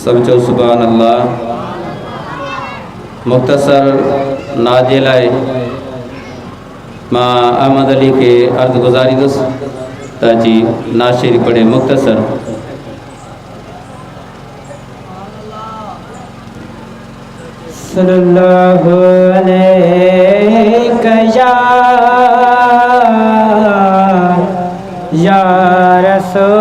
समझो सुभान अल्लाह। मुख्तसर नाजिलाए माँ अहमद अली के अर्ज गुजारी दस ताजी नाशिर पढ़े मुख्तसर। सल्लल्लाहु अलैहि या रसूलल्लाह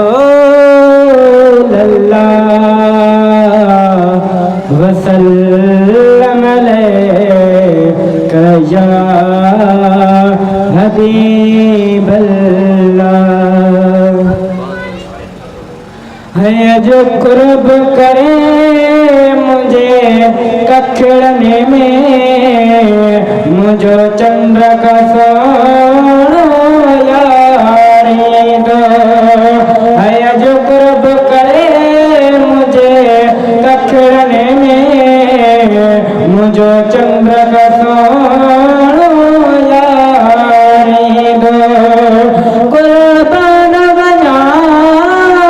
वसल्लम अलैका या हबीबल्लाह। है जो कुर्ब करे मुझे कखड़ने में, मुझो चंद्र का सोना यारी दो। है जो कुर्ब करे मुझे कखड़ने में, मुझो चंद्र का सोना यारी दो। कुर्बान बनाते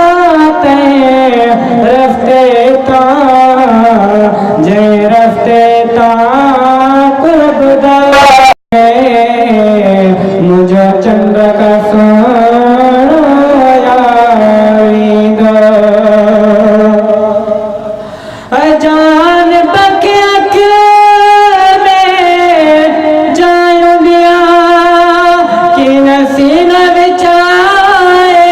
रस्ते ता जय रस्ते ता कुर्बदा मुझे चंद्र का सोना यारी दो। जान बके में जायूं दिया कि नसीन बिछाए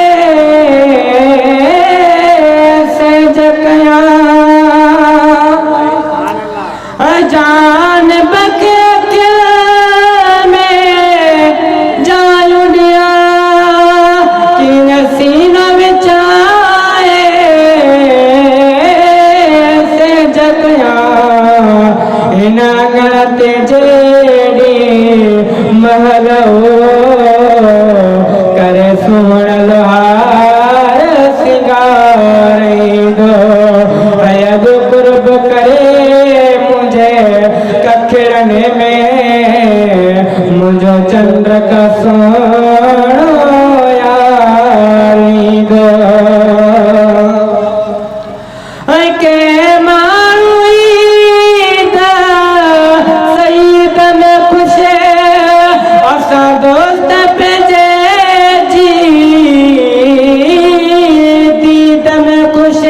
से जकया। जान बके में जायूं दिया कि नसीन बिछाए से जकया। इना गलते जेड़ी महलो करे सोण लोहार सिंगारे दो। अयद कुर्ब करे मुझे कखड़ने में, मुझो चंद्र का सोना यारी दो। के सईद में खुश असा दोस्त पे जी दीद में खुश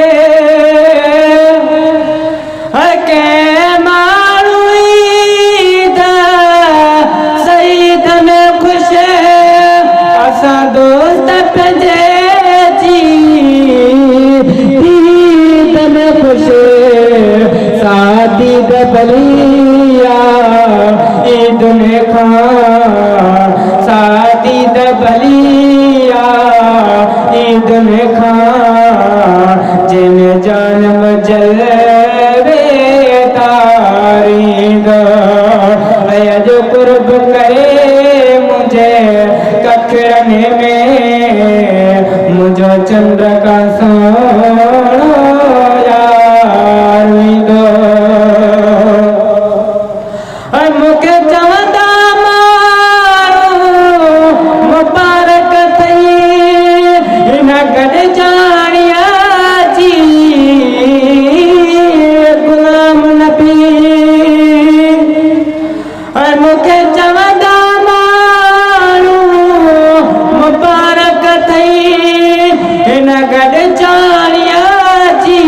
के सईद में खुश असा दोस्त पे जी दीद में खुश। शादी दबलिया ईद में खां, शादी दबलिया ईद में खां। जिन जन्म जलवे तारी दो। जो कुर्ब करे मुझे कखड़ने में, मुझो चंद्र का सोना यारी दो। मुखे चवंदा माण्हू मुबारक थई हिन गॾ जाणिया जी गुलाम नबी। मुखे चवंदा माण्हू मुबारक थई हिन गॾ जाणिया जी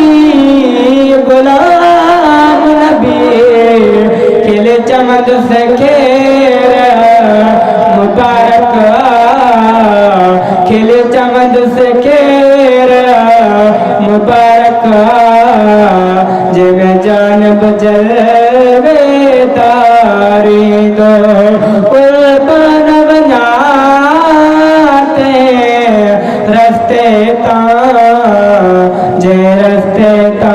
गुलाम नबी। खिले चमक से खेर मुबारक, खिले चमक से खेर मुबारक। जब जानब जलवे तारी दो। कुर्बान बनाते रस्ते ता जय रस्ते ता